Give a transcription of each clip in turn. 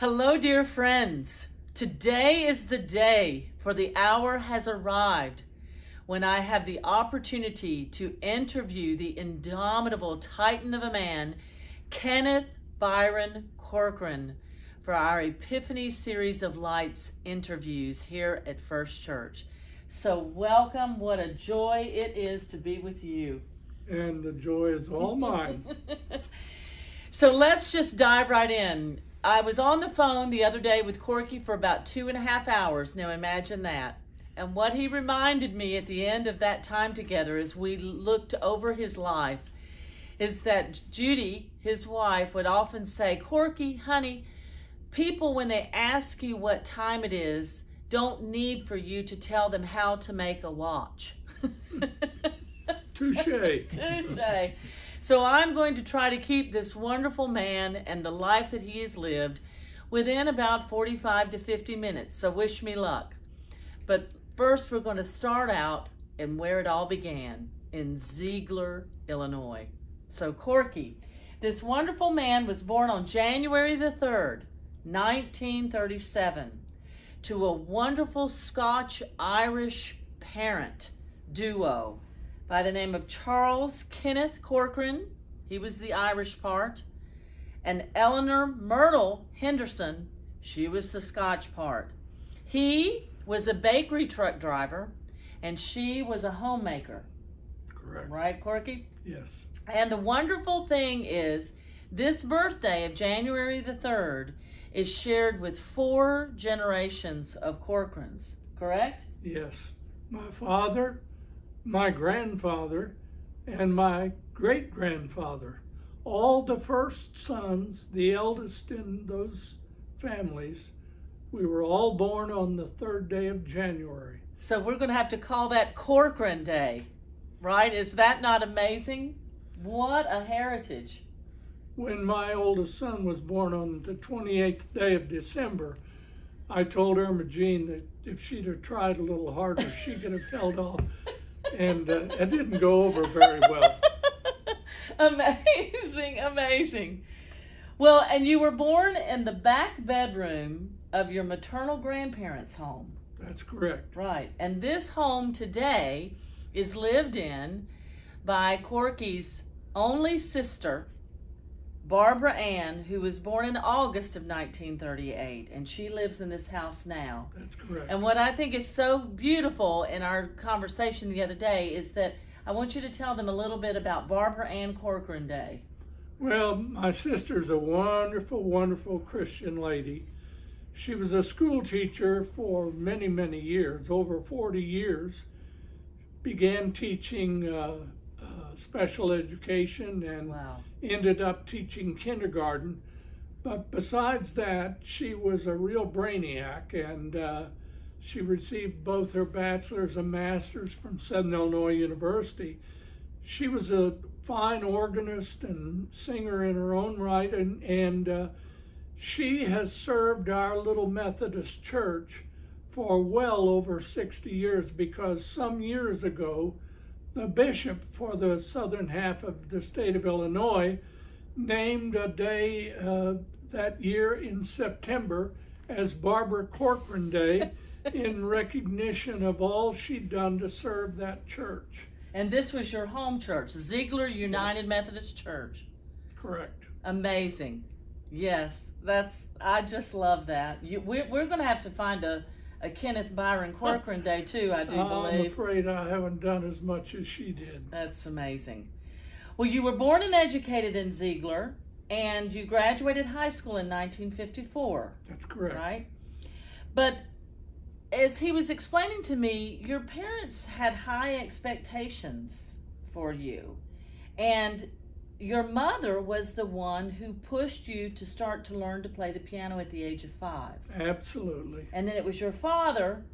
Hello, dear friends. Today is the day, for the hour has arrived when I have the opportunity to interview the indomitable titan of a man, Kenneth Byron Corcoran, for our Epiphany series of Lights interviews here at First Church. So welcome. What a joy it is to be with you. And the joy is all mine. So let's just dive right in. I was on the phone the other day with Corky for about 2.5 hours. Now imagine that. And what he reminded me at the end of that time together as we looked over his life is that Judy, his wife, would often say, "Corky, honey, people when they ask you what time it is, don't need for you to tell them how to make a watch." Touche. Touche. So I'm going to try to keep this wonderful man and the life that he has lived within about 45 to 50 minutes. So wish me luck. But first we're going to start out in where it all began, in Ziegler, Illinois. So Corky, this wonderful man was born on January the 3rd, 1937, to a wonderful Scotch-Irish parent duo by the name of Charles Kenneth Corcoran, he was the Irish part, and Eleanor Myrtle Henderson, she was the Scotch part. He was a bakery truck driver, and she was a homemaker. Correct. Right, Corky? Yes. And the wonderful thing is, this birthday of January the 3rd is shared with 4 generations of Corcorans, correct? Yes. My father, my grandfather, and my great-grandfather, all the first sons, the eldest in those families, we were all born on the 3rd day of January. So we're going to have to call that Corcoran Day, right? Is that not amazing? What a heritage. When my oldest son was born on the 28th day of December, I told Irma Jean that if she'd have tried a little harder, she could have held off. And it didn't go over very well. Amazing, amazing. Well, and you were born in the back bedroom of your maternal grandparents' home. That's correct. Right. And this home today is lived in by Corky's only sister, Barbara Ann, who was born in August of 1938, and she lives in this house now. That's correct. And what I think is so beautiful in our conversation the other day is that I want you to tell them a little bit about Barbara Ann Corcoran Day. Well, my sister's a wonderful, wonderful Christian lady. She was a school teacher for many, many years, over 40 years. Began teaching special education and Wow. ended up teaching kindergarten. But besides that, she was a real brainiac, and she received both her bachelor's and master's from Southern Illinois University. She was a fine organist and singer in her own right, and she has served our little Methodist church for well over 60 years, because some years ago, the bishop for the southern half of the state of Illinois named a day that year in September as Barbara Corcoran Day in recognition of all she'd done to serve that church. And this was your home church, Ziegler United Yes. Methodist Church. Correct. Amazing. Yes, I just love that. We're going to have to find a Kenneth Byron Corcoran Day too, I do believe. I'm afraid I haven't done as much as she did. That's amazing. Well, you were born and educated in Ziegler, and you graduated high school in 1954. That's correct. Right? But as he was explaining to me, your parents had high expectations for you. And your mother was the one who pushed you to start to learn to play the piano at the age of 5. Absolutely. And then it was your father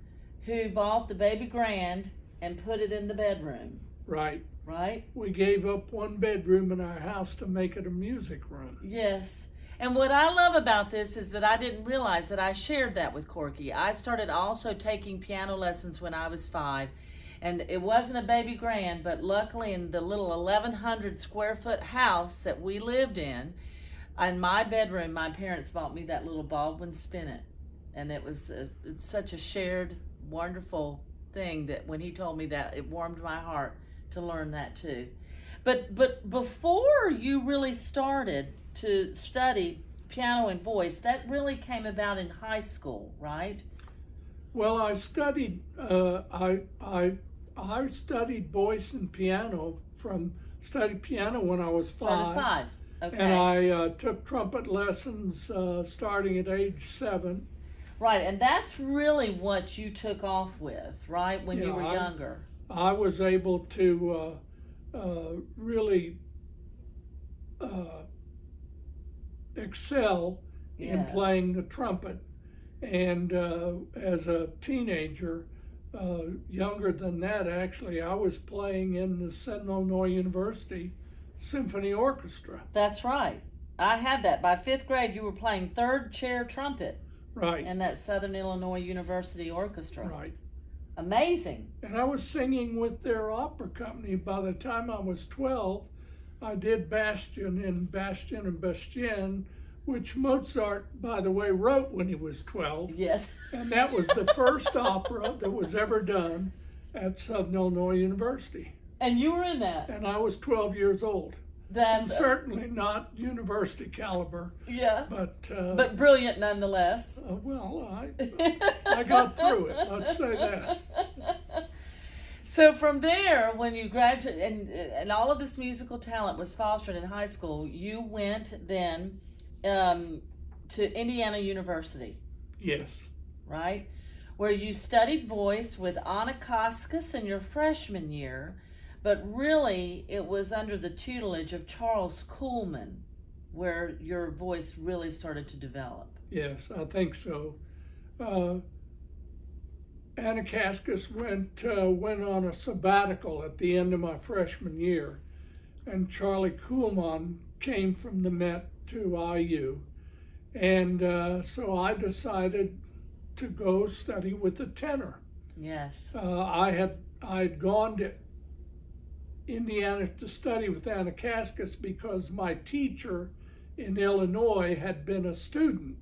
who bought the baby grand and put it in the bedroom. Right. Right? We gave up one bedroom in our house to make it a music room. Yes. And what I love about this is that I didn't realize that I shared that with Corky. I started also taking piano lessons when I was 5. And it wasn't a baby grand, but luckily in the little 1,100 square foot house that we lived in my bedroom, my parents bought me that little Baldwin Spinet. And it was it's such a shared, wonderful thing that when he told me that, it warmed my heart to learn that too. But before you really started to study piano and voice, that really came about in high school, right? Well, I studied I studied voice and piano studied piano when I was 5. Started 5. Okay. And I took trumpet lessons starting at age 7. Right, and that's really what you took off with, right, when you were younger. I was able to really excel in playing the trumpet. And as a teenager, younger than that actually, I was playing in the Southern Illinois University Symphony Orchestra. That's right. I had that. By 5th grade, you were playing 3rd chair trumpet. Right. In that Southern Illinois University Orchestra. Right. Amazing. And I was singing with their opera company. By the time I was 12, I did Bastion and Bastien, which Mozart, by the way, wrote when he was 12. Yes. And that was the first opera that was ever done at Southern Illinois University. And you were in that? And I was 12 years old. That's and certainly not university caliber. Yeah. But brilliant nonetheless. Well, I got through it. Let's say that. So from there, when you graduated, and all of this musical talent was fostered in high school, you went then to Indiana University. Yes. Right? Where you studied voice with Anna Koskas in your freshman year, but really it was under the tutelage of Charles Kuhlman where your voice really started to develop. Yes, I think so. Anna Koskas went on a sabbatical at the end of my freshman year, and Charlie Kuhlman came from the Met to IU, and so I decided to go study with the tenor. Yes. I had gone to Indiana to study with Anna Koskas because my teacher in Illinois had been a student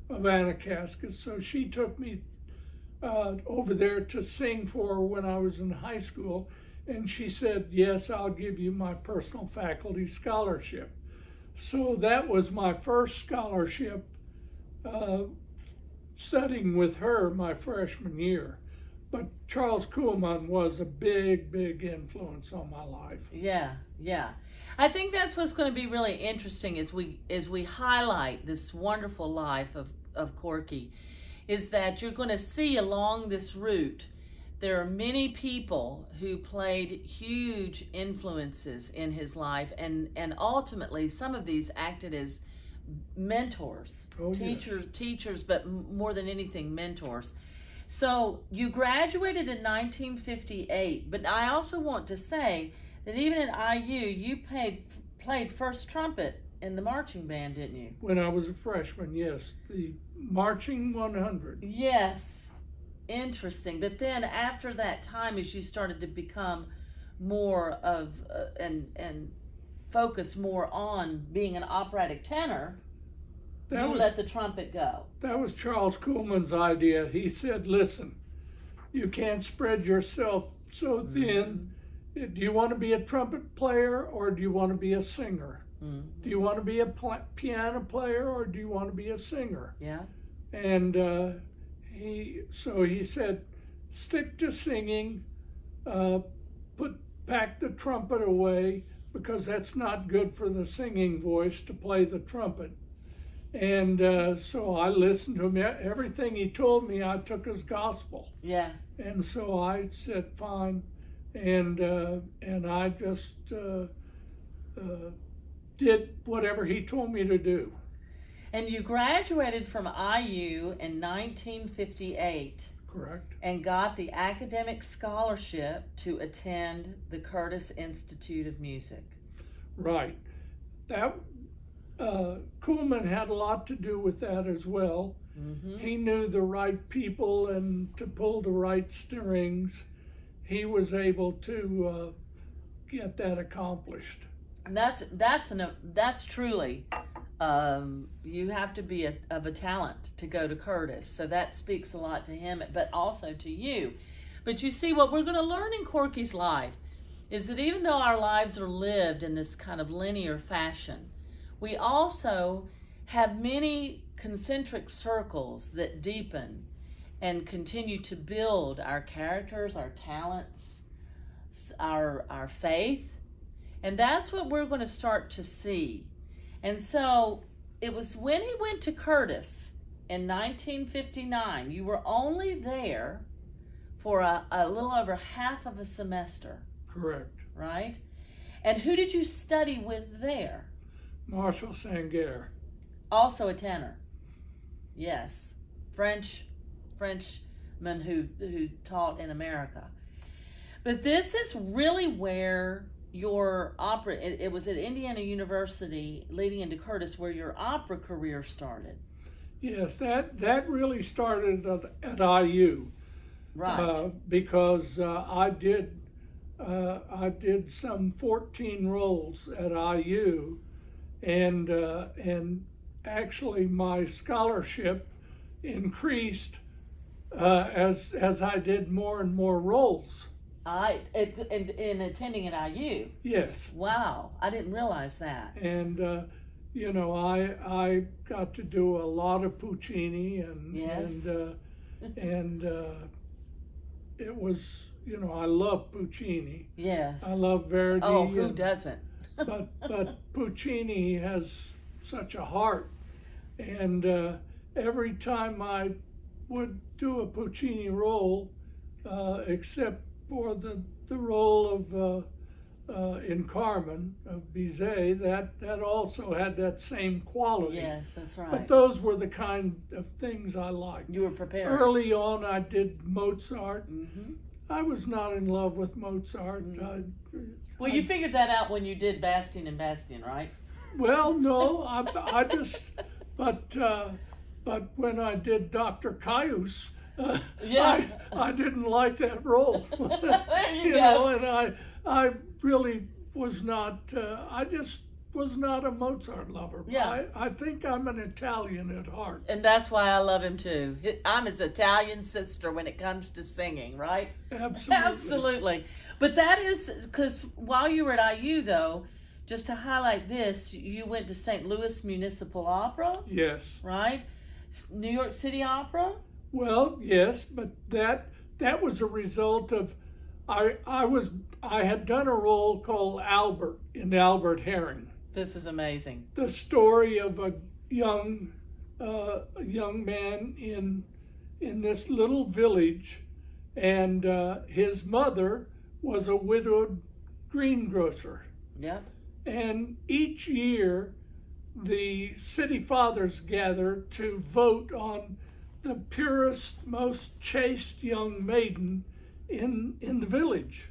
of Anna Koskas, so she took me over there to sing for her when I was in high school, and she said, yes, I'll give you my personal faculty scholarship. So that was my first scholarship studying with her my freshman year. But Charles Kuhlman was a big, big influence on my life. Yeah, yeah. I think that's what's going to be really interesting as we highlight this wonderful life of Corky, is that you're going to see along this route there are many people who played huge influences in his life, and ultimately some of these acted as mentors, teachers, but more than anything, mentors. So you graduated in 1958, but I also want to say that even at IU, you played first trumpet in the marching band, didn't you? When I was a freshman, yes. The Marching 100. Yes. Interesting. But then after that time, as you started to become more of, and focus more on being an operatic tenor, let the trumpet go. That was Charles Kuhlman's idea. He said, listen, you can't spread yourself so thin. Mm-hmm. Do you want to be a trumpet player or do you want to be a singer? Mm-hmm. Do you want to be a piano player or do you want to be a singer? Yeah. And he said, stick to singing, pack the trumpet away, because that's not good for the singing voice to play the trumpet. And so I listened to him. Everything he told me, I took as gospel. Yeah. And so I said, fine. And I just did whatever he told me to do. And you graduated from IU in 1958. Correct. And got the academic scholarship to attend the Curtis Institute of Music. Right. That Kuhlman had a lot to do with that as well. Mm-hmm. He knew the right people, and to pull the right strings, he was able to get that accomplished. And that's truly, you have to be of a talent to go to Curtis. So that speaks a lot to him, but also to you. But you see, what we're going to learn in Corky's life is that even though our lives are lived in this kind of linear fashion, we also have many concentric circles that deepen and continue to build our characters, our talents, our faith. And that's what we're going to start to see. And so it was when he went to Curtis in 1959, you were only there for a little over half of a semester. Correct. Right? And who did you study with there? Marshall Sanguer. Also a tenor. Yes. Frenchman who taught in America. But this is really where your opera, it was at Indiana University leading into Curtis where your opera career started. Yes, that really started at IU. Right. Because I did some 14 roles at IU, and actually my scholarship increased as I did more and more roles. In attending at IU. Yes. Wow, I didn't realize that. And I got to do a lot of Puccini, Yes. and it was, I love Puccini. Yes. I love Verdi. Oh, who doesn't? but Puccini has such a heart, and every time I would do a Puccini role, except for the role of in Carmen of Bizet, that also had that same quality. Yes, that's right. But those were the kind of things I liked. You were prepared. Early on, I did Mozart. Mm-hmm. I was not in love with Mozart. Mm-hmm. Well, you figured that out when you did Bastien and Bastien, right? Well, no, I just, but when I did Dr. Caius, Yeah. I didn't like that role. There you go. know, and I really was not, I just was not a Mozart lover. Yeah. I think I'm an Italian at heart. And that's why I love him too. I'm his Italian sister when it comes to singing, right? Absolutely. Absolutely. But that is, because while you were at IU though, just to highlight this, you went to St. Louis Municipal Opera, Yes. right? New York City Opera? Well, yes, but that was a result of I had done a role called Albert in Albert Herring. This is amazing. The story of a young man in this little village, and his mother was a widowed greengrocer. Yeah. And each year, the city fathers gather to vote on the purest, most chaste young maiden in the village.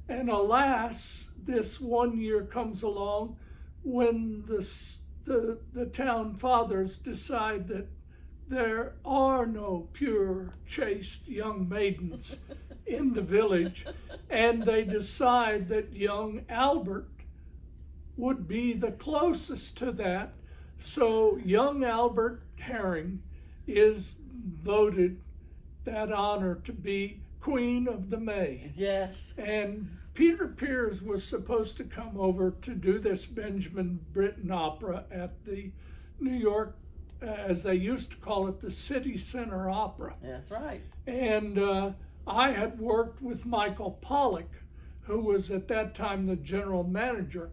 And alas, this one year comes along when the town fathers decide that there are no pure, chaste young maidens in the village, and they decide that young Albert would be the closest to that. So young Albert Herring is voted that honor to be Queen of the May. Yes. And Peter Pears was supposed to come over to do this Benjamin Britten opera at the New York, as they used to call it, the City Center Opera. That's right. And I had worked with Michael Pollack, who was at that time the general manager.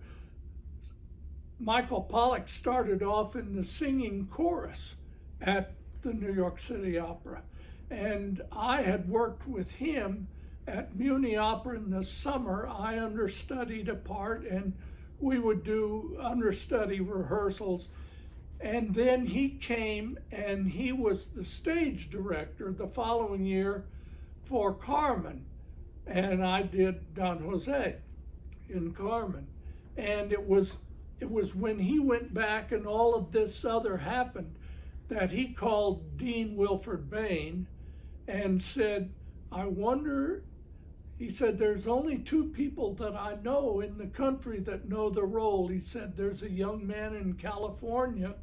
Michael Pollack started off in the singing chorus at the New York City Opera. And I had worked with him at Muni Opera in the summer. I understudied a part and we would do understudy rehearsals. And then he came and he was the stage director the following year for Carmen. And I did Don Jose in Carmen. And it was when he went back and all of this other happened that he called Dean Wilford Bain and said, I wonder, he said, there's only two people that I know in the country that know the role. He said, there's a young man in California,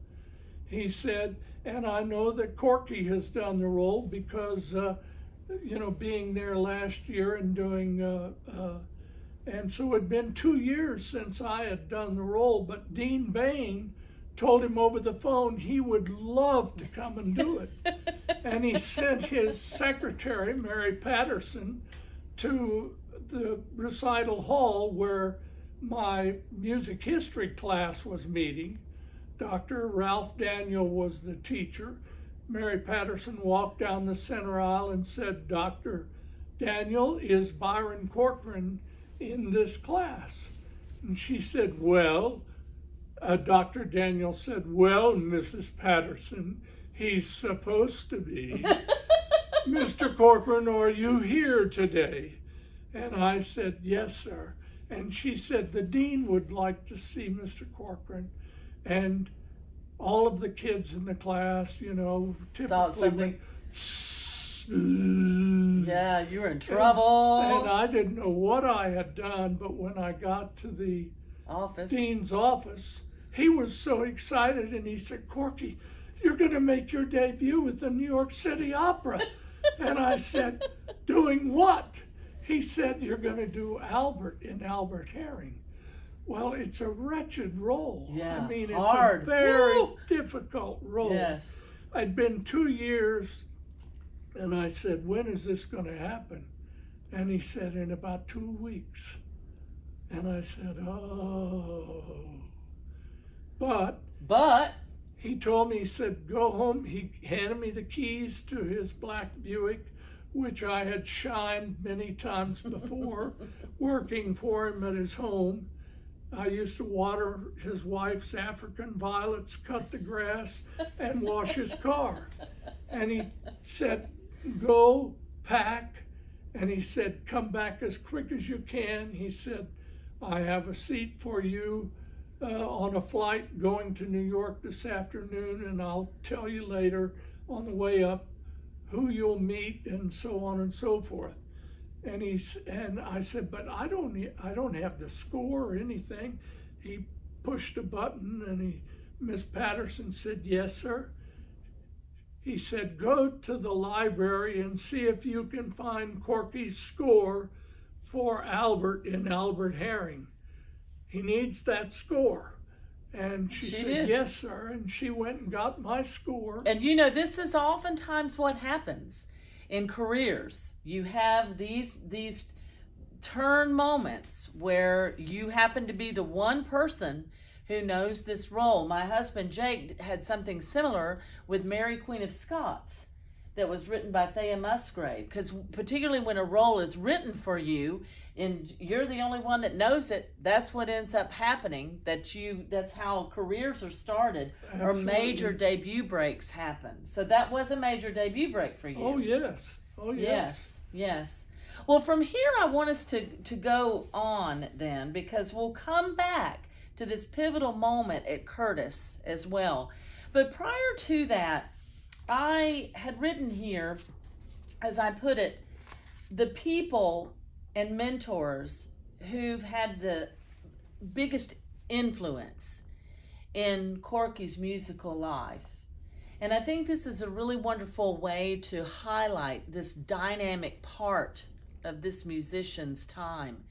he said, and I know that Corky has done the role because, being there last year and doing, and so it had been 2 years since I had done the role, but Dean Bain told him over the phone he would love to come and do it. And he sent his secretary, Mary Patterson, to the recital hall where my music history class was meeting. Dr. Ralph Daniel was the teacher. Mary Patterson walked down the center aisle and said, Dr. Daniel, is Byron Corcoran in this class? And she said, well, Dr. Daniel said, well, Mrs. Patterson, he's supposed to be. Mr. Corcoran, are you here today? And I said, yes, sir. And she said, the dean would like to see Mr. Corcoran. And all of the kids in the class, typically went, yeah, you were in trouble. And I didn't know what I had done, but when I got to the dean's office, he was so excited, and he said, Corky, you're going to make your debut with the New York City Opera. And I said, doing what? He said, you're going to do Albert in Albert Herring. Well, it's a wretched role. Yeah, I mean, hard. It's a very Woo! difficult role. Yes. I'd been 2 years, and I said, when is this going to happen? And he said, in about 2 weeks. And I said, oh. But he told me, he said, go home. He handed me the keys to his black Buick, which I had shined many times before, working for him at his home. I used to water his wife's African violets, cut the grass, and wash his car. And he said, go pack. And he said, come back as quick as you can. He said, I have a seat for you on a flight going to New York this afternoon, and I'll tell you later on the way up who you'll meet and so on and so forth. And I said, but I don't have the score or anything. He pushed a button, and Miss Patterson said, yes, sir. He said, go to the library and see if you can find Corky's score for Albert in Albert Herring. He needs that score. And she said, did. Yes, sir. And she went and got my score. And this is oftentimes what happens in careers. You have these turn moments where you happen to be the one person who knows this role. My husband Jake had something similar with Mary Queen of Scots that was written by Thea Musgrave, because particularly when a role is written for you and you're the only one that knows it, that's what ends up happening. That's how careers are started. Absolutely. Or major debut breaks happen. So that was a major debut break for you. Oh yes. Yes. Well, from here I want us to go on then, because we'll come back to this pivotal moment at Curtis as well. But prior to that, I had written here, as I put it, the people and mentors who've had the biggest influence in Corky's musical life. And I think this is a really wonderful way to highlight this dynamic part of this musician's time.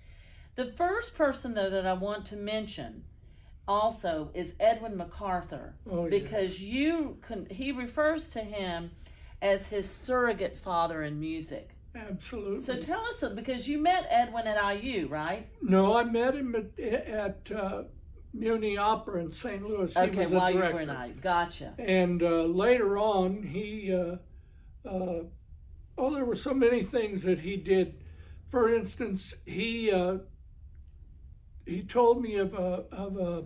The first person, though, that I want to mention also is Edwin MacArthur, because he refers to him as his surrogate father in music. Absolutely. So tell us, because you met Edwin at IU, right? No, I met him at Muni Opera in St. Louis. He was while a you director. were in IU. Gotcha. And later on, there were so many things that he did. For instance, he he told me of a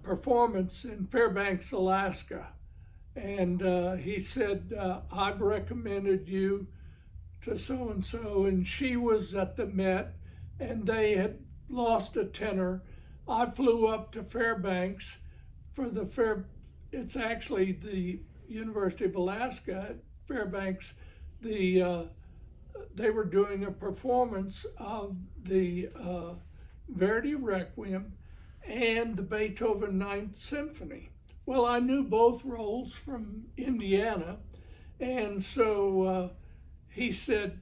performance in Fairbanks, Alaska, and he said, I've recommended you to so and so, and she was at the Met, and they had lost a tenor. I flew up to Fairbanks for it's actually the University of Alaska at Fairbanks. They were doing a performance of the Verdi Requiem and the Beethoven Ninth Symphony. Well, I knew both roles from Indiana, and so he said,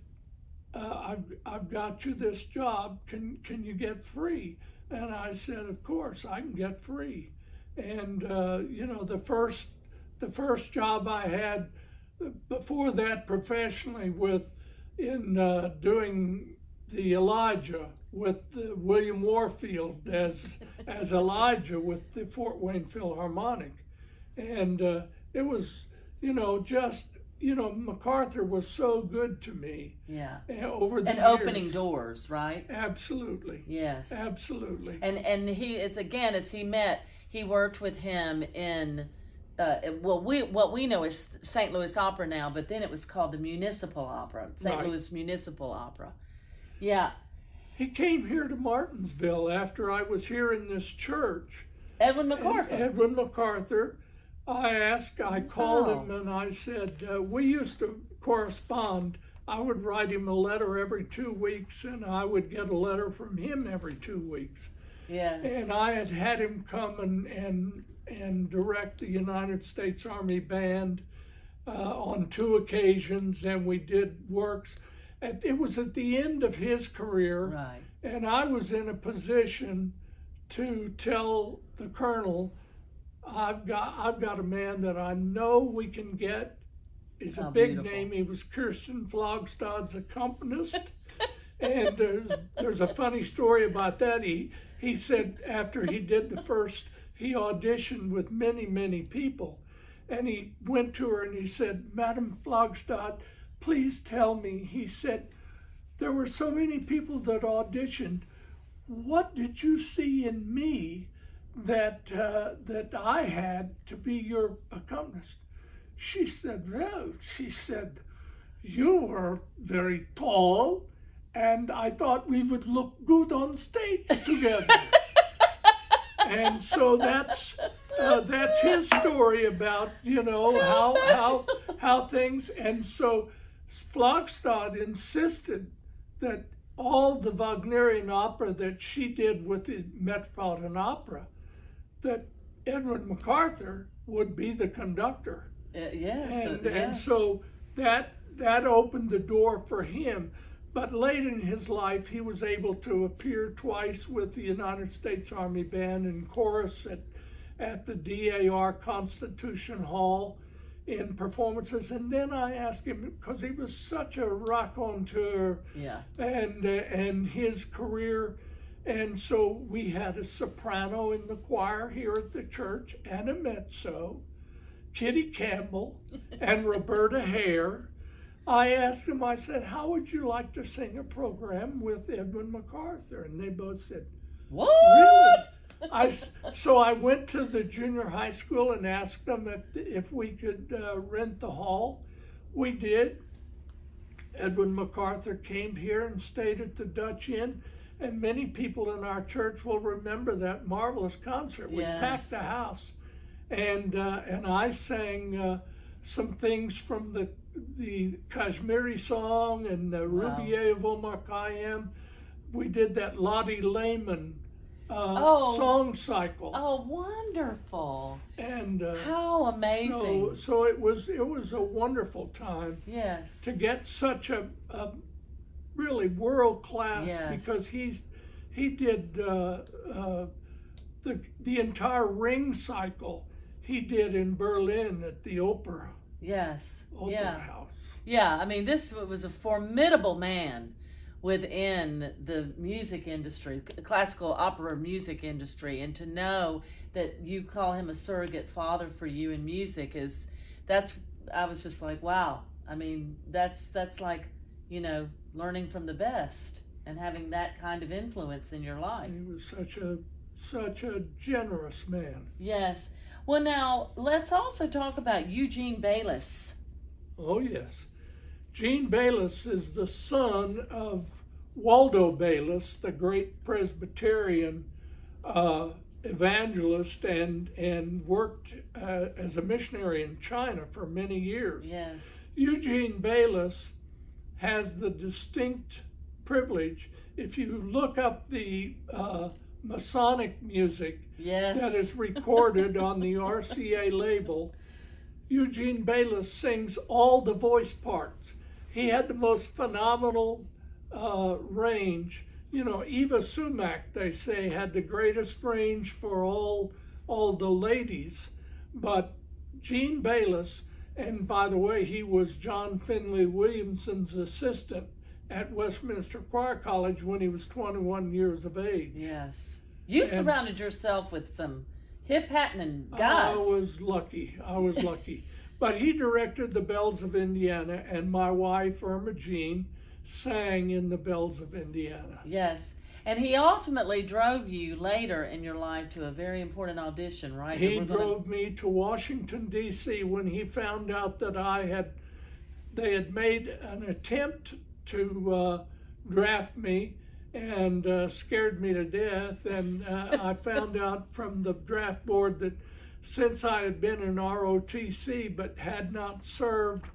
I've got you this job. Can you get free? And I said, of course, I can get free. And the first job I had before that professionally in doing the Elijah with William Warfield as Elijah with the Fort Wayne Philharmonic, and it was MacArthur was so good to me. Yeah. Over the and years. opening doors, right? Absolutely. Yes. Absolutely. And as he met, he worked with him in what we know is St. Louis Opera now, but then it was called the Municipal Opera, St. Louis Municipal Opera. Yeah. He came here to Martinsville after I was here in this church. Edwin MacArthur. Edwin MacArthur. I called him and I said, we used to correspond. I would write him a letter every 2 weeks, and I would get a letter from him every 2 weeks. Yes. And I had him come and direct the United States Army Band on 2 occasions, and we did works. It was at the end of his career, right. And I was in a position to tell the colonel, I've got a man that I know we can get. He's a big beautiful name. He was Kirsten Flogstad's accompanist. And there's a funny story about that. He said after he did the first, he auditioned with many, many people. And he went to her and he said, Madam Flogstad, please tell me. He said, there were so many people that auditioned. What did you see in me that I had to be your accompanist? She said, well, you were very tall, and I thought we would look good on stage together. And so that's his story about how things. And so Flogstad insisted that all the Wagnerian opera that she did with the Metropolitan Opera, that Edwin MacArthur would be the conductor. And so that opened the door for him. But late in his life, he was able to appear twice with the United States Army Band in chorus at the DAR Constitution Hall in performances. And then I asked him, because he was such a raconteur, and his career. And so we had a soprano in the choir here at the church, and a mezzo, Kitty Campbell, and Roberta Hare. I asked them, I said, how would you like to sing a program with Edwin MacArthur? And they both said, what? Really? So I went to the junior high school and asked them if we could rent the hall. We did. Edwin MacArthur came here and stayed at the Dutch Inn, and many people in our church will remember that marvelous concert. We packed the house, and I sang some things from the Kashmiri song and the Rubier of Omar Khayyam. We did that Lottie Lehman song cycle. Oh, wonderful! And how amazing! So it was a wonderful time. Yes. To get such a really world class, because he did the entire Ring cycle. He did in Berlin at the Opera. Yes. Opera House. Yeah, I mean, this was a formidable man within the music industry, classical opera music industry, and to know that you call him a surrogate father for you in music I was just like, wow. I mean, that's like, learning from the best. and having that kind of influence in your life. He was such a generous man. Yes. Well, now, let's also talk about Eugene Bayless. Oh, yes. Gene Bayless is the son of Waldo Bayless, the great Presbyterian evangelist, and worked as a missionary in China for many years. Yes. Eugene Bayless has the distinct privilege, if you look up the Masonic music Yes. that is recorded on the RCA label, Eugene Bayless sings all the voice parts. He had the most phenomenal range. You know, Eva Sumac, they say, had the greatest range for all the ladies. But Gene Bayless, and by the way, he was John Finley Williamson's assistant at Westminster Choir College when he was 21 years of age. Yes. You surrounded yourself with some hip-happening guys. I was lucky. But he directed the Bells of Indiana, and my wife, Irma Jean, sang in the Bells of Indiana. Yes. And he ultimately drove you later in your life to a very important audition, right? He drove me to Washington, D.C. when he found out that they had made an attempt to draft me and scared me to death. And I found out from the draft board that since I had been in ROTC but had not served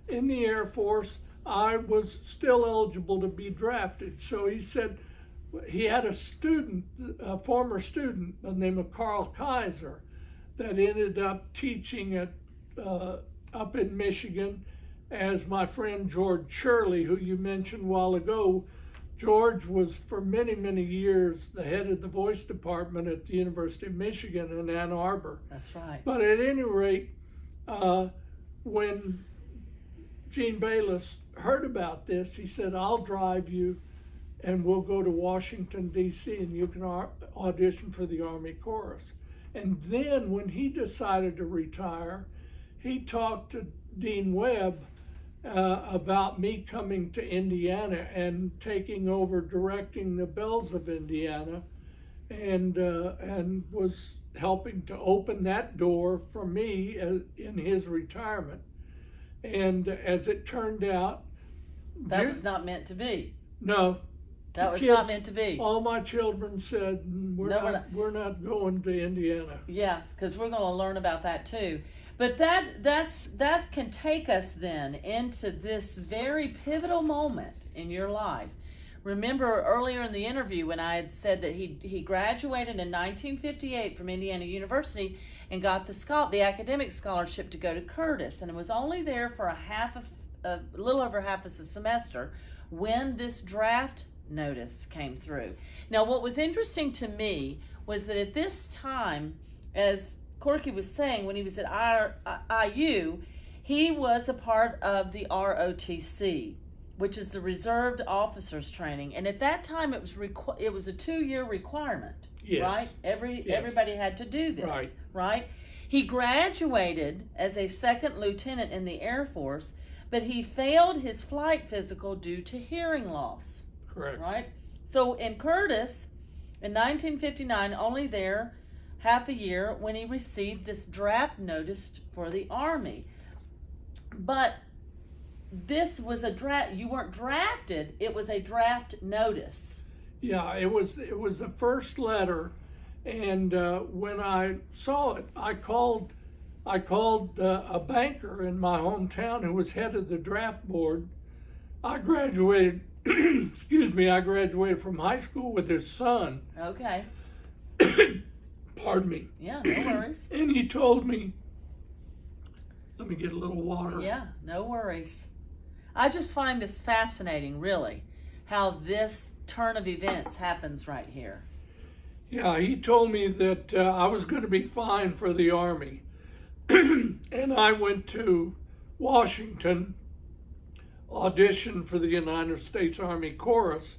in the Air Force, I was still eligible to be drafted. So he said he had a former student by the name of Carl Kaiser that ended up teaching up in Michigan as my friend George Shirley, who you mentioned a while ago. George was for many, many years the head of the voice department at the University of Michigan in Ann Arbor. That's right. But at any rate, when Gene Bayless heard about this, he said, I'll drive you and we'll go to Washington, D.C., and you can audition for the Army Chorus. And then when he decided to retire, he talked to Dean Webb about me coming to Indiana and taking over directing the Bells of Indiana, and was helping to open that door for me in his retirement. And as it turned out, that was not meant to be. No. That was not meant to be. All my children said, we're not going to Indiana. Yeah, because we're going to learn about that too. But that can take us then into this very pivotal moment in your life. Remember earlier in the interview when I had said that he graduated in 1958 from Indiana University and got the academic scholarship to go to Curtis, and it was only there for a little over half a semester when this draft notice came through. Now, what was interesting to me was that at this time, as Corky was saying, when he was at IU, he was a part of the ROTC, which is the Reserved Officers Training, and at that time it was a 2-year requirement. Yes. Right? Everybody had to do this. Right? He graduated as a second lieutenant in the Air Force, but he failed his flight physical due to hearing loss. Correct. Right? So in Curtis, in 1959, only there half a year when he received this draft notice for the Army. But this was a draft. You weren't drafted. It was a draft notice. Yeah, it was the first letter, and when I saw it, I called a banker in my hometown who was head of the draft board. I graduated. I graduated from high school with his son. Okay. Pardon me. Yeah, no worries. And he told me, let me get a little water. Yeah, no worries. I just find this fascinating, really, how this turn of events happens right here. Yeah, he told me that I was going to be fine for the Army. And I went to Washington, auditioned for the United States Army Chorus,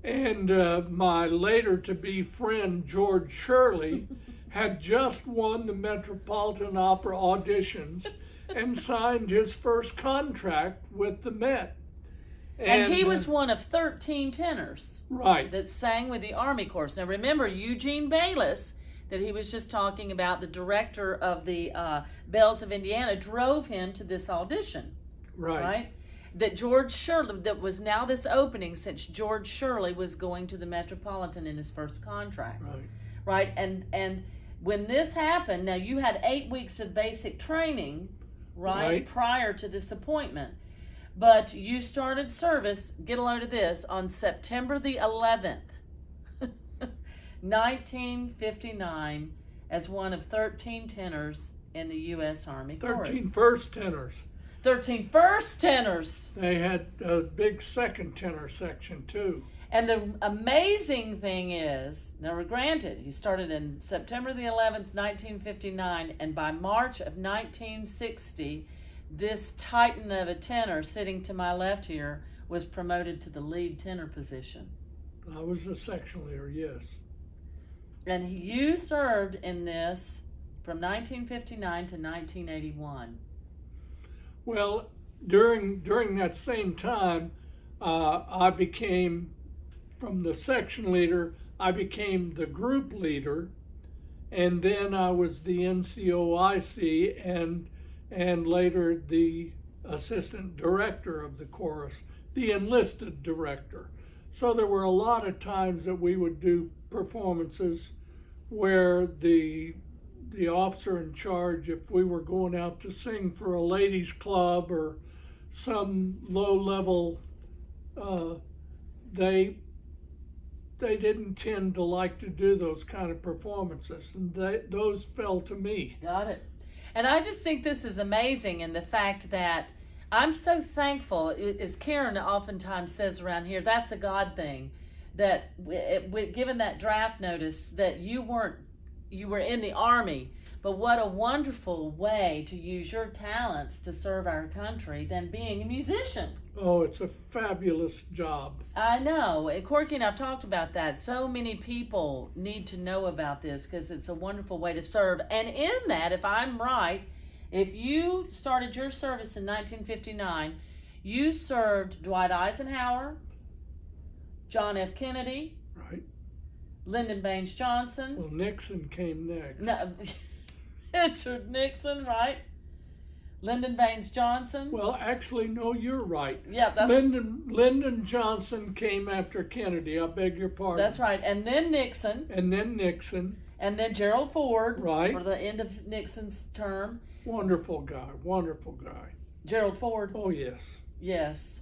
and my later-to-be friend, George Shirley, had just won the Metropolitan Opera auditions and signed his first contract with the Met. And he was one of 13 tenors right. that sang with the Army Chorus. Now remember, Eugene Bayless, that he was just talking about, the director of the Bells of Indiana, drove him to this audition. Right? That George Shirley, that was now this opening since George Shirley was going to the Metropolitan in his first contract. Right? And when this happened, now you had 8 weeks of basic training, right, prior to this appointment. But you started service, get a load of this, on September the 11th, 1959, as one of 13 tenors in the U.S. Army Chorus. 13 first tenors. 13 first tenors. They had a big second tenor section, too. And the amazing thing is, now granted, he started in September the 11th, 1959, and by March of 1960, this titan of a tenor sitting to my left here was promoted to the lead tenor position. I was the section leader, yes. And you served in this from 1959 to 1981. Well, during that same time, I became, from the section leader, I became the group leader, and then I was the NCOIC and later the assistant director of the chorus, the enlisted director. So there were a lot of times that we would do performances where the officer in charge, if we were going out to sing for a ladies' club or some low-level, they didn't tend to like to do those kind of performances, and those fell to me. Got it. And I just think this is amazing in the fact that I'm so thankful, as Karen oftentimes says around here, that's a God thing, that given that draft notice that you were in the Army, but what a wonderful way to use your talents to serve our country than being a musician. Oh, it's a fabulous job. I know. And Corky and I've talked about that. So many people need to know about this because it's a wonderful way to serve. And in that, if I'm right, if you started your service in 1959, you served Dwight Eisenhower, John F. Kennedy, right, Lyndon Baines Johnson. Well, Nixon came next. No, Richard Nixon, right? Lyndon Baines Johnson. Well, actually, no, you're right. Yeah, that's Lyndon Johnson came after Kennedy. I beg your pardon. That's right, and then Nixon. And then Nixon. And then Gerald Ford. Right. For the end of Nixon's term. Wonderful guy. Wonderful guy. Gerald Ford. Oh yes. Yes.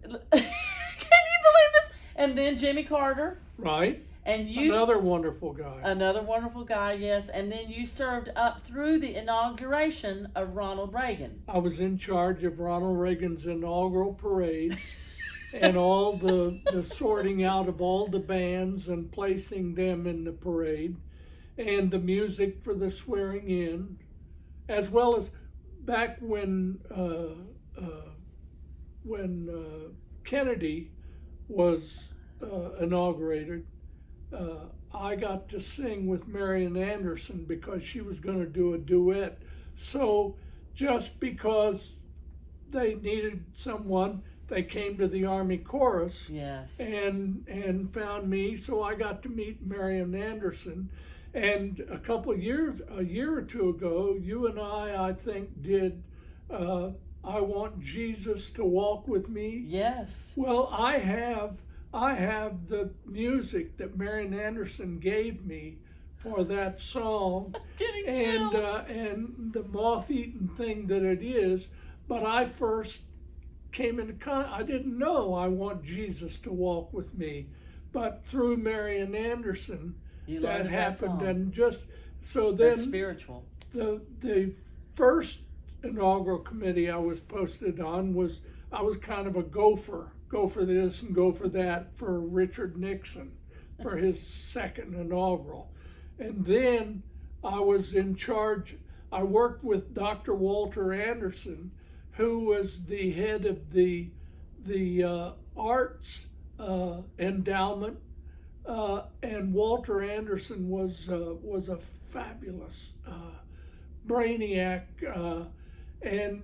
Can you believe this? And then Jimmy Carter. Right. And you another wonderful guy. Another wonderful guy, yes. And then you served up through the inauguration of Ronald Reagan. I was in charge of Ronald Reagan's inaugural parade and all the sorting out of all the bands and placing them in the parade, and the music for the swearing in, as well as back when Kennedy was inaugurated. I got to sing with Marian Anderson because she was going to do a duet. So just because they needed someone, they came to the Army Chorus. Yes. And found me. So I got to meet Marian Anderson. And a year or two ago, you and I think, did I Want Jesus to Walk With Me. Yes. Well, I have the music that Marian Anderson gave me for that song, and the moth-eaten thing that it is. But I first came into I didn't know I Want Jesus to Walk With Me, but through Marian Anderson that happened, and just so then that's spiritual. The first inaugural committee I was posted on was I was kind of a gopher. Go for this and go for that for Richard Nixon for his second inaugural. And then I was in charge, I worked with Dr. Walter Anderson, who was the head of the arts endowment, and Walter Anderson was a fabulous brainiac, and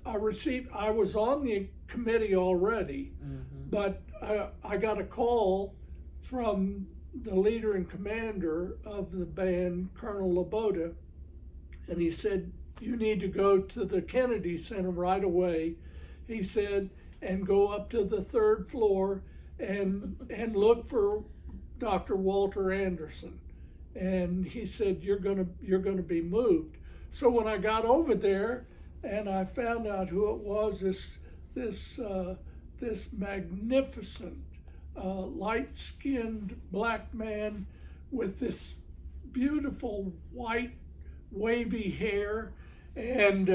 I was on the committee already, but I got a call from the leader and commander of the band, Colonel Laboda, and he said, "You need to go to the Kennedy Center right away," he said, "and go up to the 3rd floor and look for Dr. Walter Anderson." And he said, you're gonna be moved. So when I got over there and I found out who it was, this magnificent light-skinned black man with this beautiful white wavy hair, and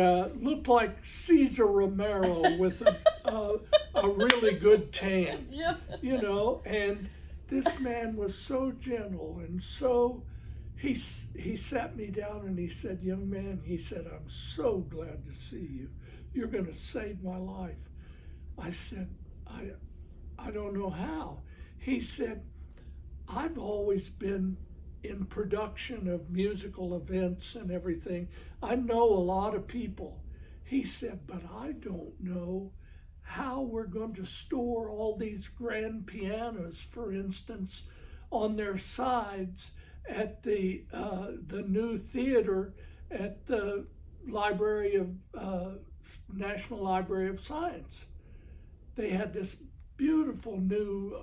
looked like Cesar Romero with a really good tan, you know. And this man was so gentle, and so he sat me down and he said, "Young man," he said, "I'm so glad to see you. You're going to save my life." I said, I don't know how. He said, "I've always been in production of musical events and everything. I know a lot of people." He said, "But I don't know how we're going to store all these grand pianos, for instance, on their sides at the new theater at the National Library of Science. They had this beautiful new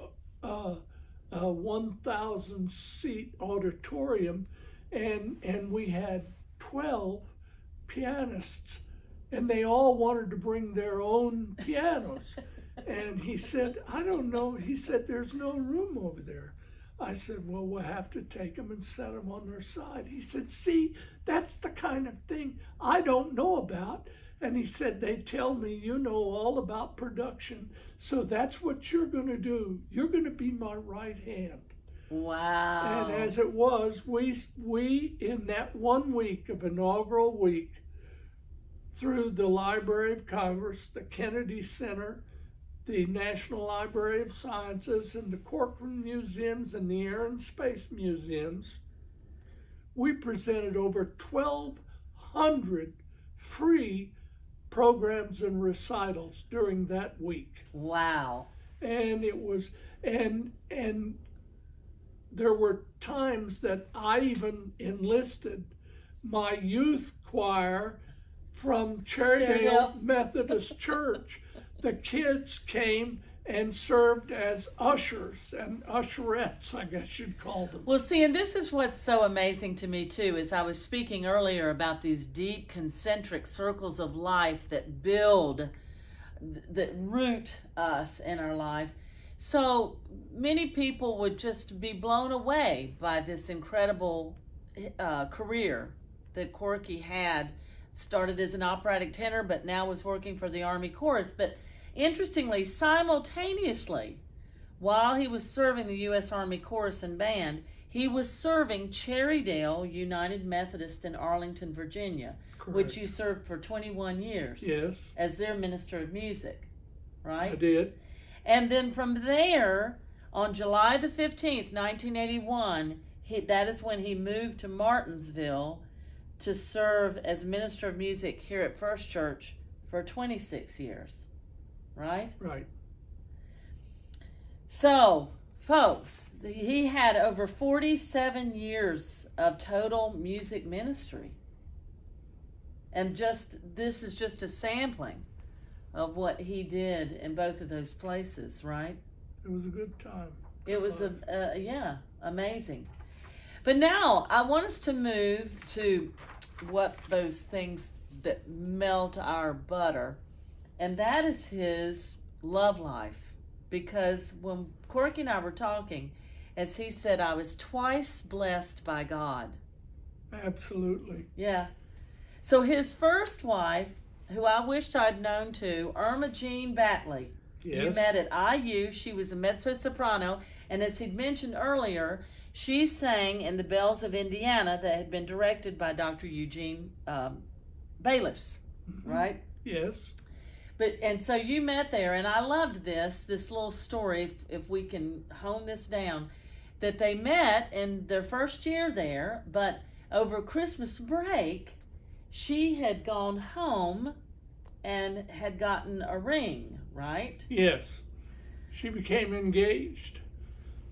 1,000 seat auditorium, and we had 12 pianists, and they all wanted to bring their own pianos." And he said, "I don't know." He said, "There's no room over there." I said, "Well, we'll have to take them and set them on their side." He said, "See, that's the kind of thing I don't know about." And he said, "They tell me you know all about production, so that's what you're going to do. You're going to be my right hand." Wow. And as it was, we in that 1 week of inaugural week, through the Library of Congress, the Kennedy Center, the National Library of Sciences, and the Corcoran Museums and the Air and Space Museums, we presented over 1,200 free programs and recitals during that week. Wow. And it was, and there were times that I even enlisted my youth choir from Cherrydale Methodist Church. The kids came and served as ushers and usherettes, I guess you'd call them. Well, see, and this is what's so amazing to me, too, is I was speaking earlier about these deep concentric circles of life that build, that root us in our life. So many people would just be blown away by this incredible career that Corky had. Started as an operatic tenor, but now was working for the Army Chorus. But interestingly, simultaneously, while he was serving the U.S. Army Chorus and Band, he was serving Cherrydale United Methodist in Arlington, Virginia, Correct. Which you served for 21 years. Yes. As their minister of music, right? I did. And then from there, on July the 15th, 1981, that is when he moved to Martinsville to serve as minister of music here at First Church for 26 years, right? Right. So, folks, he had over 47 years of total music ministry. And this is just a sampling of what he did in both of those places, right? It was a good time. It was amazing. But now I want us to move to what those things that melt our butter, and that is his love life. Because when Corky and I were talking, as he said, I was twice blessed by God. Absolutely. Yeah. So his first wife, who I wished I'd known too, Irma Jean Batley. Yes. You met at IU. She was a mezzo-soprano, and as he'd mentioned earlier, she sang in The Bells of Indiana that had been directed by Dr. Eugene Bayless, right? Yes. And so you met there, and I loved this little story, if we can hone this down, that they met in their first year there, but over Christmas break, she had gone home and had gotten a ring, right? Yes. She became engaged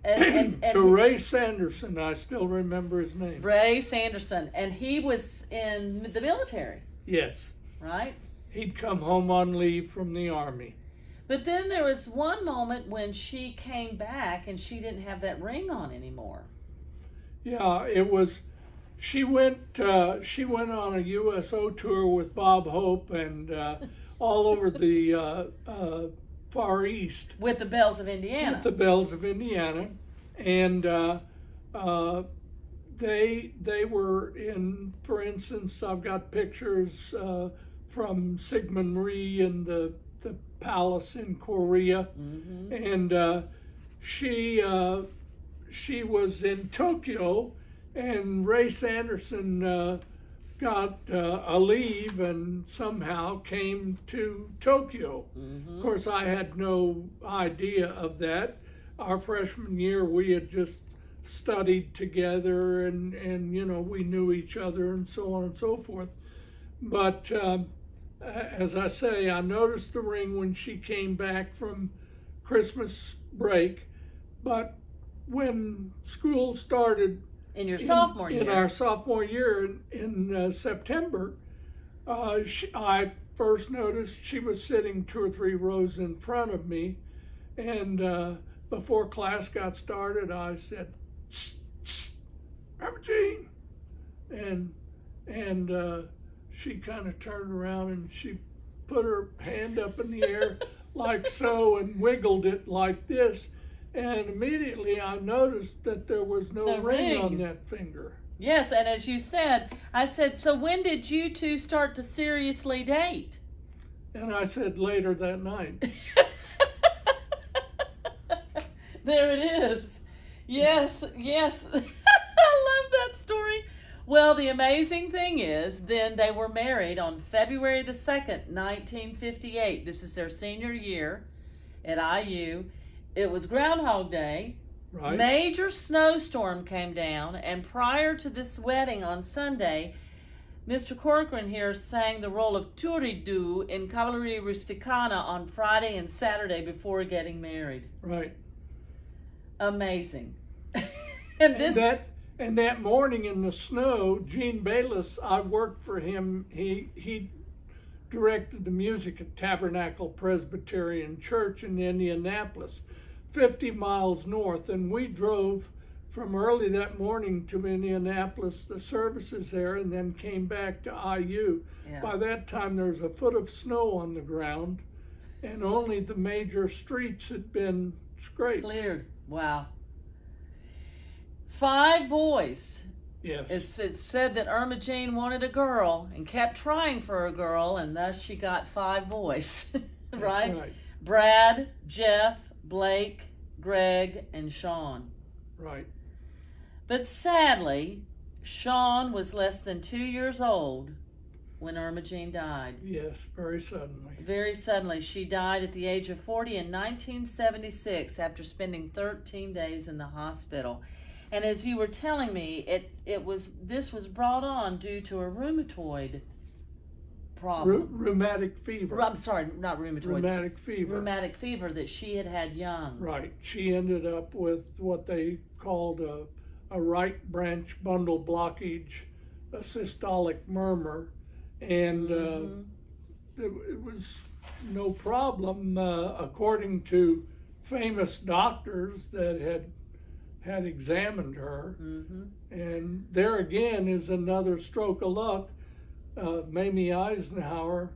And to Ray Sanderson. I still remember his name. Ray Sanderson. And he was in the military, Yes. right? He'd come home on leave from the Army. But then there was one moment when she came back and she didn't have that ring on anymore. Yeah, it was. She went on a USO tour with Bob Hope and all over the Far East. With the Bells of Indiana. With the Bells of Indiana, and they were in. For instance, I've got pictures from Sigmund Rhee in the palace in Korea, Mm-hmm. and she was in Tokyo, and Ray Sanderson got a leave and somehow came to Tokyo. Mm-hmm. Of course, I had no idea of that. Our freshman year, we had just studied together, and you know, we knew each other and so on and so forth. But as I say, I noticed the ring when she came back from Christmas break, but when school started In your sophomore year. in our sophomore year in September, I first noticed she was sitting 2 or 3 rows in front of me, and before class got started, I said, "Shh, shh, Jean," and she kind of turned around and she put her hand up in the air like so and wiggled it like this. And immediately I noticed that there was no ring on that finger. Yes, and as you said, I said, so when did you two start to seriously date? And I said, later that night. There it is. Yes, yes. I love that story. Well, the amazing thing is, then they were married on February the 2nd, 1958. This is their senior year at IU. It was Groundhog Day. Right. Major snowstorm came down, and prior to this wedding on Sunday, Mr. Corcoran here sang the role of Turiddu in Cavalleria Rusticana on Friday and Saturday before getting married. Right. Amazing. And that morning in the snow, Gene Bayless, I worked for him. He directed the music at Tabernacle Presbyterian Church in Indianapolis, 50 miles north, and we drove from early that morning to Indianapolis, the services there, and then came back to IU. Yeah. By that time, there was a foot of snow on the ground, and only the major streets had been scraped. Cleared. Wow. 5 boys. Yes. It's said that Irma Jean wanted a girl and kept trying for a girl, and thus she got 5 boys. Right? That's right. Brad, Jeff, Blake, Greg, and Sean. Right. But sadly, Sean was less than 2 years old when Irma Jean died. Yes, very suddenly. Very suddenly. She died at the age of 40 in 1976 after spending 13 days in the hospital. And as you were telling me, this was brought on due to a rheumatoid problem. Rheumatic fever. I'm sorry, not rheumatoid. Rheumatic fever. Rheumatic fever that she had young. Right. She ended up with what they called a right branch bundle blockage, a systolic murmur, and it was no problem, according to famous doctors that had examined her. Mm-hmm. And there again is another stroke of luck. Mamie Eisenhower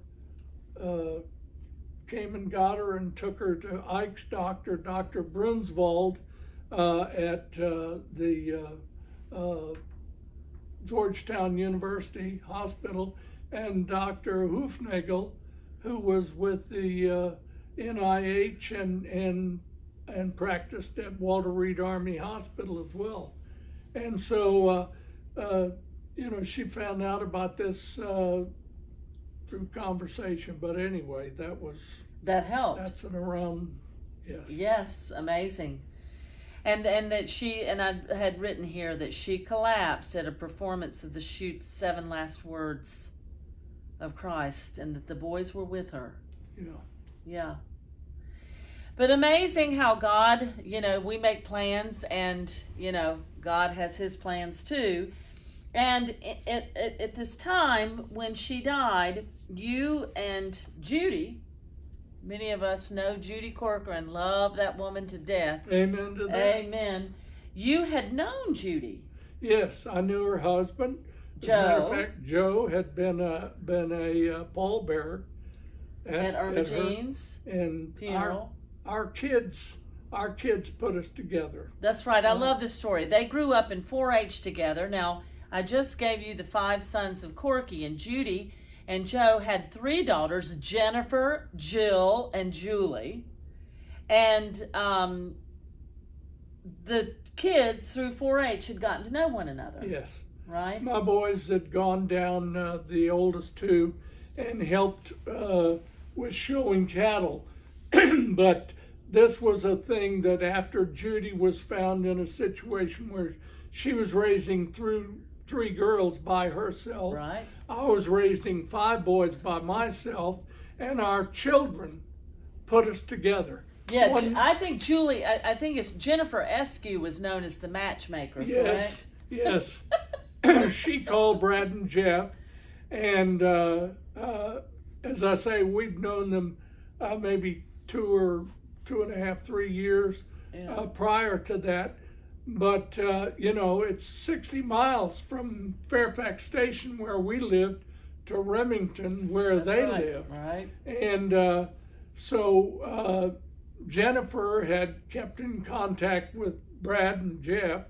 came and got her and took her to Ike's doctor, Dr. Brunswald, at the Georgetown University Hospital, and Dr. Hufnagel, who was with the NIH and practiced at Walter Reed Army Hospital as well. And so, she found out about this through conversation. But anyway, that helped. That's an around, yes. Yes, amazing. And that I had written here that she collapsed at a performance of the shoot's 7 Last Words of Christ, and that the boys were with her. Yeah. Yeah. But amazing how God, we make plans, and, God has his plans too. And at this time, when she died, you and Judy, many of us know Judy Corcoran, love that woman to death. Amen to that. Amen. You had known Judy. Yes, I knew her husband. As a matter of fact, Joe had been a pallbearer at Irma Jean's funeral. Our kids put us together. That's right. I love this story. They grew up in 4-H together. Now, I just gave you the 5 sons of Corky, and Judy and Joe had 3 daughters, Jennifer, Jill, and Julie. And the kids through 4-H had gotten to know one another. Yes. Right? My boys had gone down, the oldest 2, and helped with showing cattle. But this was a thing that after Judy was found in a situation where she was raising 3 girls by herself. Right. I was raising 5 boys by myself, and our children put us together. Yeah, I think Julie, I think it's Jennifer Eskew was known as the matchmaker, yes, correct? Yes. She called Brad and Jeff, and as I say, we've known them maybe 2 or 2.5, 3 years prior to that. But, it's 60 miles from Fairfax Station, where we lived, to Remington, where they lived. Right. And so Jennifer had kept in contact with Brad and Jeff.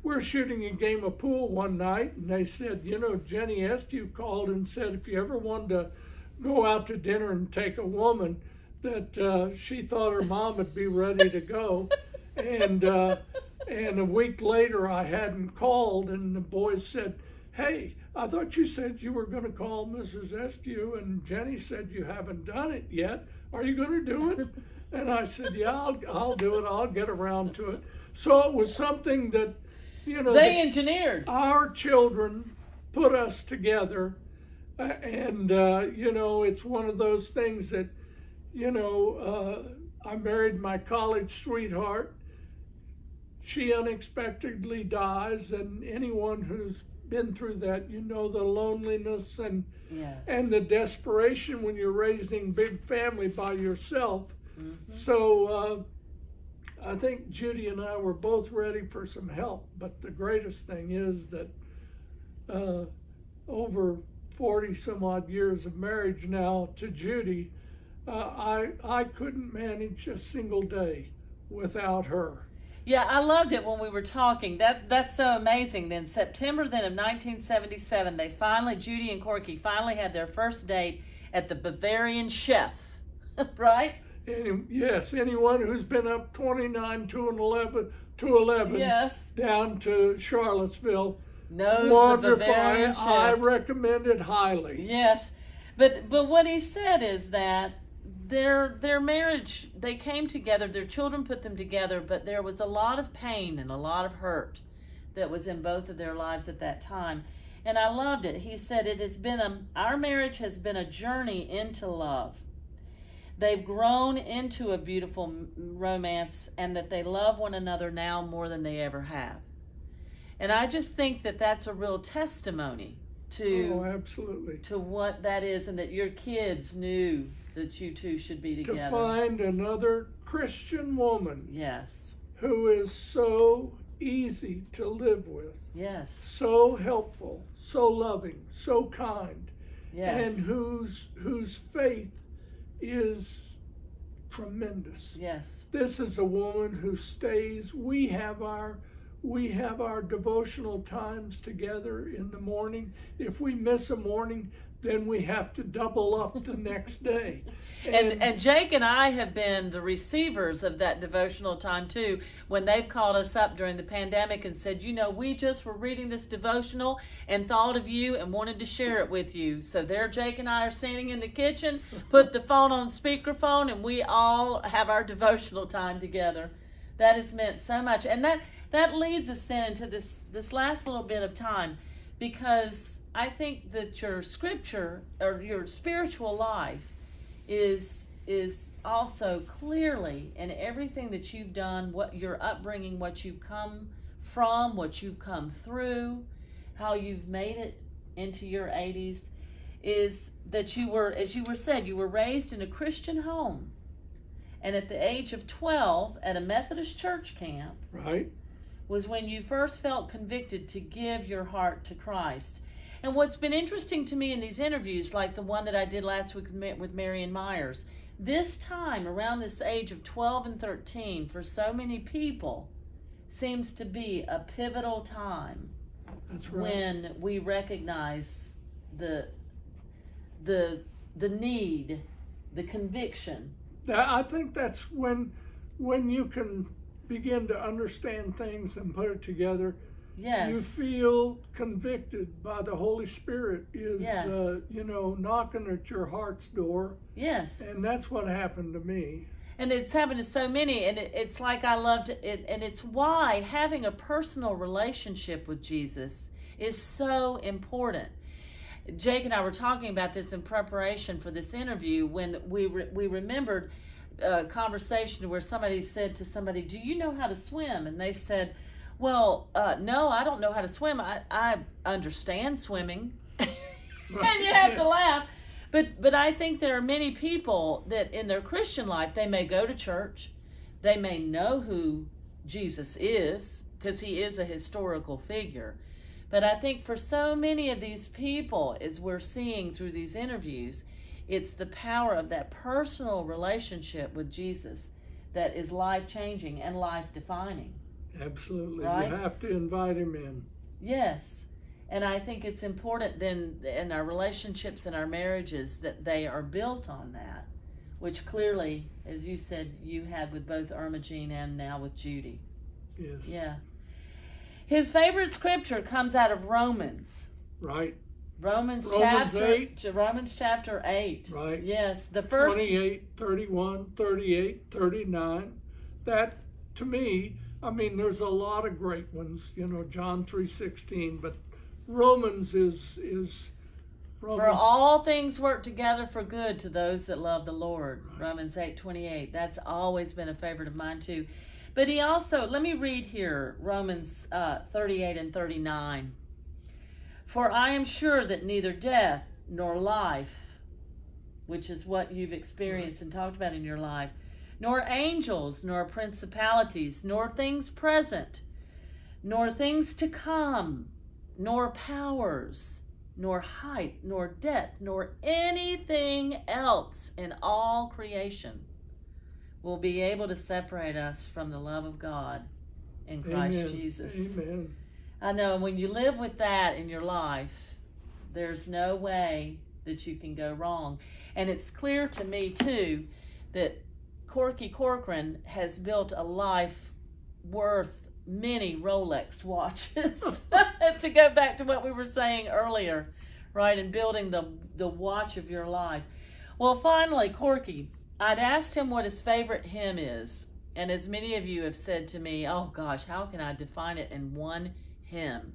We're shooting a game of pool one night, and they said, Jenny Eskew called and said if you ever wanted to go out to dinner and take a woman, that she thought her mom would be ready to go. And a week later, I hadn't called, and the boys said, hey, I thought you said you were going to call Mrs. Eskew, and Jenny said you haven't done it yet. Are you going to do it? And I said, yeah, I'll do it. I'll get around to it. So it was something that, they engineered. Our children put us together, and, it's one of those things that, I married my college sweetheart. She unexpectedly dies, and anyone who's been through that, the loneliness and the desperation when you're raising a big family by yourself. Mm-hmm. So I think Judy and I were both ready for some help, but the greatest thing is that over 40 some odd years of marriage now to Judy, I couldn't manage a single day without her. Yeah, I loved it when we were talking. That's so amazing. Then September then of 1977, Judy and Corky finally had their first date at the Bavarian Chef, right? Yes, anyone who's been up 29 to 11 yes. down to Charlottesville knows wonderful. The Bavarian Chef. I recommend it highly. Yes, but what he said is that their marriage, they came together, their children put them together, but there was a lot of pain and a lot of hurt that was in both of their lives at that time. And I loved it. He said our marriage has been a journey into love. They've grown into a beautiful romance, and that they love one another now more than they ever have. And I just think that that's a real testimony to absolutely, to what that is, and that your kids knew that you two should be together. To find another Christian woman, yes, who is so easy to live with, yes, so helpful, so loving, so kind, yes, and whose faith is tremendous. Yes. This is a woman who stays. We have our devotional times together in the morning. If we miss a morning, then we have to double up the next day. And Jake and I have been the receivers of that devotional time too, when they've called us up during the pandemic and said, we just were reading this devotional and thought of you and wanted to share it with you. So there Jake and I are standing in the kitchen, put the phone on speakerphone, and we all have our devotional time together. That has meant so much. And that leads us then into this last little bit of time, because I think that your scripture or your spiritual life is also clearly in everything that you've done, what your upbringing, what you've come from, what you've come through, how you've made it into your 80s, is that you were, as you were said, you were raised in a Christian home. And at the age of 12 at a Methodist church camp, Right. was when you first felt convicted to give your heart to Christ. And what's been interesting to me in these interviews, like the one that I did last week with Marion Myers, this time around this age of 12 and 13, for so many people, seems to be a pivotal time. That's right. When we recognize the need, the conviction. I think that's when you can begin to understand things and put it together. Yes. You feel convicted by the Holy Spirit is, Yes. Knocking at your heart's door. Yes. And that's what happened to me. And it's happened to so many, and it's like I loved it, and it's why having a personal relationship with Jesus is so important. Jake and I were talking about this in preparation for this interview when we remembered a conversation where somebody said to somebody, "Do you know how to swim?" And they said, "Well, no, I don't know how to swim. I understand swimming." And you have to laugh. But I think there are many people that in their Christian life, they may go to church, they may know who Jesus is, because he is a historical figure. But I think for so many of these people, as we're seeing through these interviews, it's the power of that personal relationship with Jesus that is life-changing and life-defining. Absolutely. Right? You have to invite him in. Yes. And I think it's important then in our relationships and our marriages that they are built on that, which clearly, as you said, you had with both Irma Jean and now with Judy. Yes. Yeah. His favorite scripture comes out of Romans. Right. Romans 8. Romans chapter 8. Right. Yes. The first 28, 31, 38, 39. That, to me, I mean, there's a lot of great ones, John 3:16, but Romans is Romans. For all things work together for good to those that love the Lord. Right. Romans 8:28. That's always been a favorite of mine too. But he also, let me read here, Romans 38 and 39. For I am sure that neither death nor life, which is what you've experienced and talked about in your life, nor angels, nor principalities, nor things present, nor things to come, nor powers, nor height, nor depth, nor anything else in all creation will be able to separate us from the love of God in Christ Amen. Jesus. Amen. I know when you live with that in your life, there's no way that you can go wrong. And it's clear to me, too, that Corky Corcoran has built a life worth many Rolex watches. To go back to what we were saying earlier, right, and building the watch of your life. Well, finally, Corky, I'd asked him what his favorite hymn is, and as many of you have said to me, oh gosh, how can I define it in one hymn?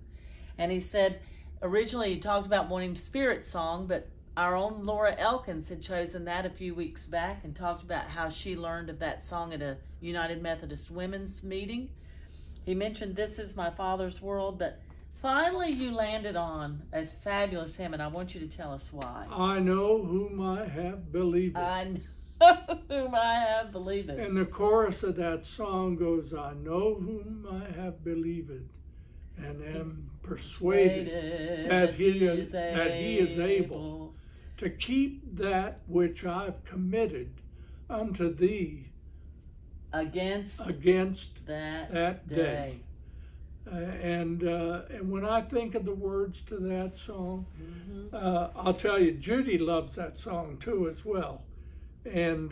And he said, originally he talked about wanting Spirit Song, but our own Laura Elkins had chosen that a few weeks back and talked about how she learned of that song at a United Methodist Women's meeting. He mentioned This Is My Father's World, but finally you landed on a fabulous hymn, and I want you to tell us why. I know whom I have believed. I know whom I have believed. And the chorus of that song goes, I know whom I have believed, and am persuaded that he is able to keep that which I've committed unto thee against that day. And when I think of the words to that song, I'll tell you, Judy loves that song too as well. And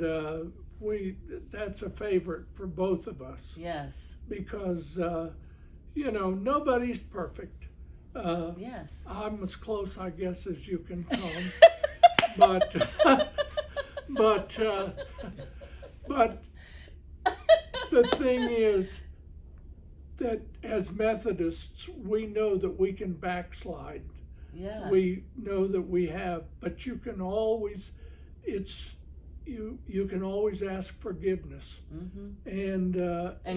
that's a favorite for both of us. Yes. Because, nobody's perfect. Yes. I'm as close, I guess, as you can come. but the thing is that as Methodists, we know that we can backslide Yes. we know that we have. But you can always, you can always ask forgiveness, and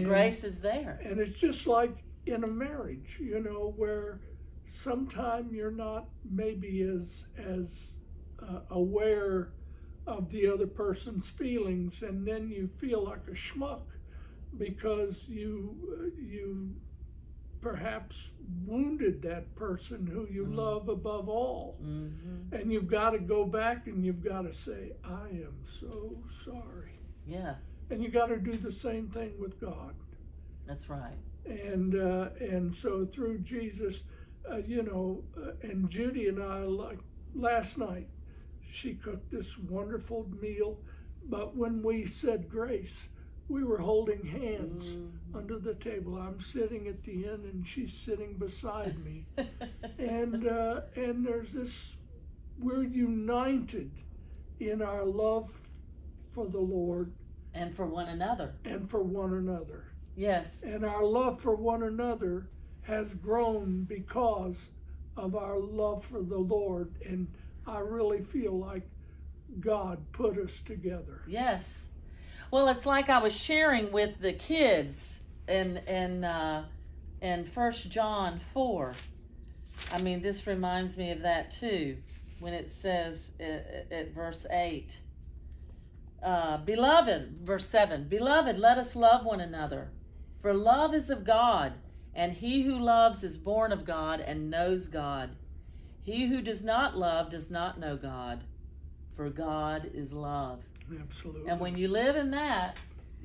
grace is there. And it's just like in a marriage, where sometimes you're not maybe as aware of the other person's feelings, and then you feel like a schmuck because you perhaps wounded that person who you love above all. And you've got to go back and you've got to say, I am so sorry. Yeah. And you got to do the same thing with God. That's right. And so through Jesus, and Judy and I, like last night, she cooked this wonderful meal, but when we said grace, we were holding hands under the table. I'm sitting at the end and she's sitting beside me. and there's this, we're united in our love for the Lord. And for one another. And for one another. Yes. And our love for one another has grown because of our love for the Lord. And I really feel like God put us together. Yes. Well, it's like I was sharing with the kids in 1 John 4. I mean, this reminds me of that too, when it says at verse 8, Beloved, verse 7, Beloved, let us love one another, for love is of God, and he who loves is born of God and knows God. He who does not love does not know God, for God is love. Absolutely. And when you live in that,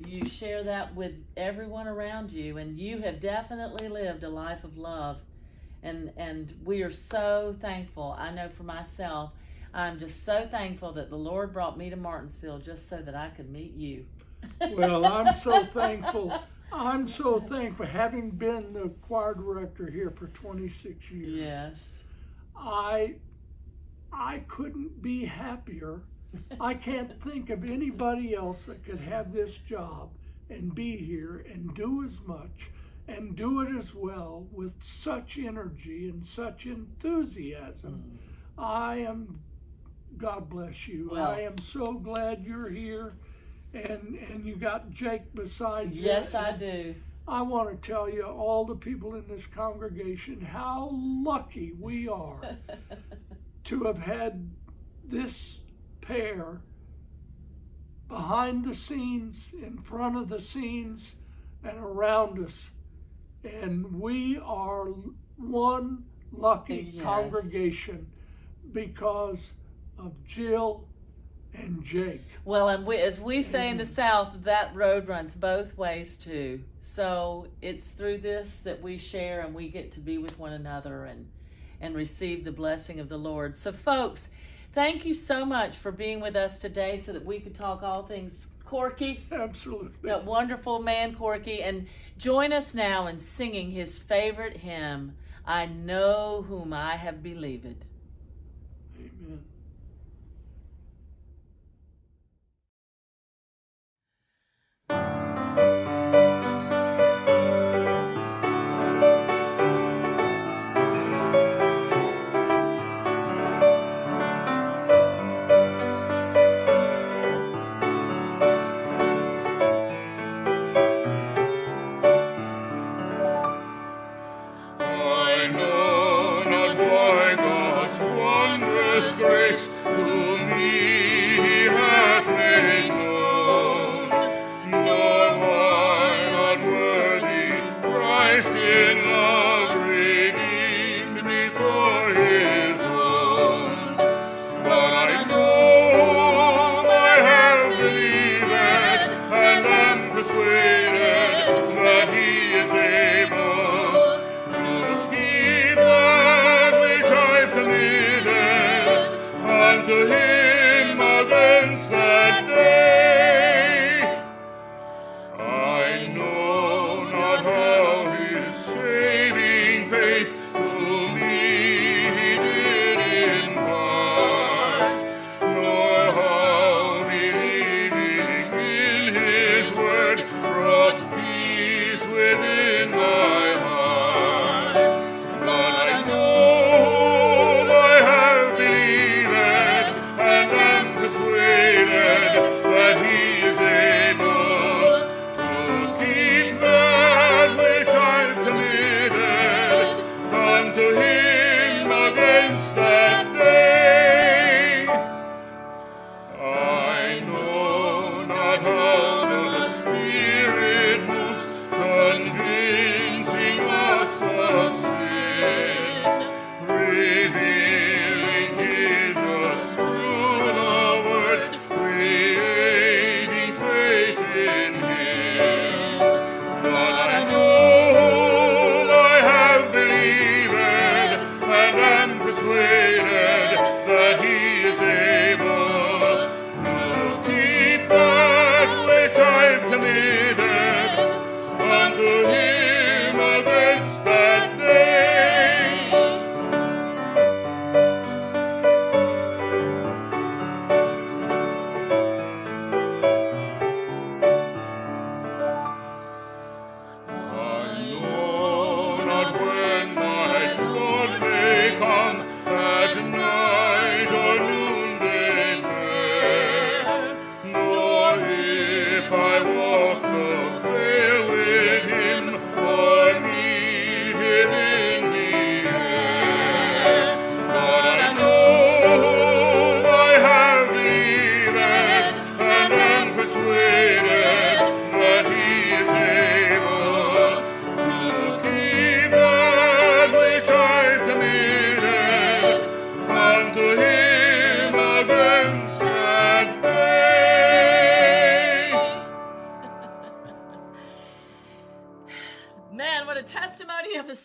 you share that with everyone around you, and you have definitely lived a life of love. And we are so thankful. I know for myself, I'm just so thankful that the Lord brought me to Martinsville just so that I could meet you. Well, I'm so thankful. I'm so thankful, having been the choir director here for 26 years. Yes. I couldn't be happier. I can't think of anybody else that could have this job and be here and do as much and do it as well with such energy and such enthusiasm. God bless you. Well, I am so glad you're here, and you got Jake beside you. Yes, I do. I want to tell you, all the people in this congregation, how lucky we are to have had this pair behind the scenes, in front of the scenes, and around us. And we are one lucky congregation because of Jill and Jake. Well, and as we say in the South, that road runs both ways too. So it's through this that we share and we get to be with one another and receive the blessing of the Lord. So folks, thank you so much for being with us today so that we could talk all things Corky. Absolutely. That wonderful man, Corky. And join us now in singing his favorite hymn, I Know Whom I Have Believed. Amen. I know not why God's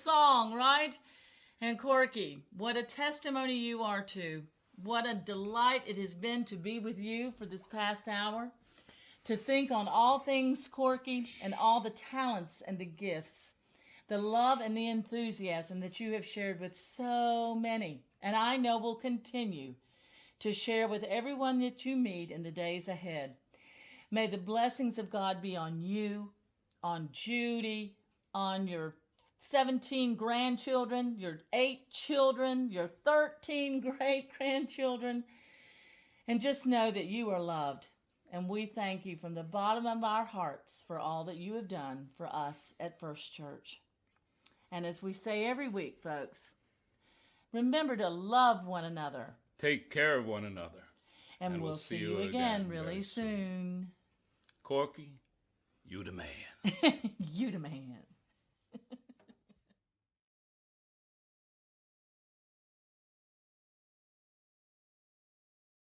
song, right? And Corky, what a testimony you are to. What a delight it has been to be with you for this past hour. To think on all things, Corky, and all the talents and the gifts, the love and the enthusiasm that you have shared with so many, and I know will continue to share with everyone that you meet in the days ahead. May the blessings of God be on you, on Judy, on your 17 grandchildren, your 8 children, your 13 great-grandchildren, and just know that you are loved. And we thank you from the bottom of our hearts for all that you have done for us at First Church. And as we say every week, folks, remember to love one another. Take care of one another. And we'll see you again really soon. Corky, you the man. You the man.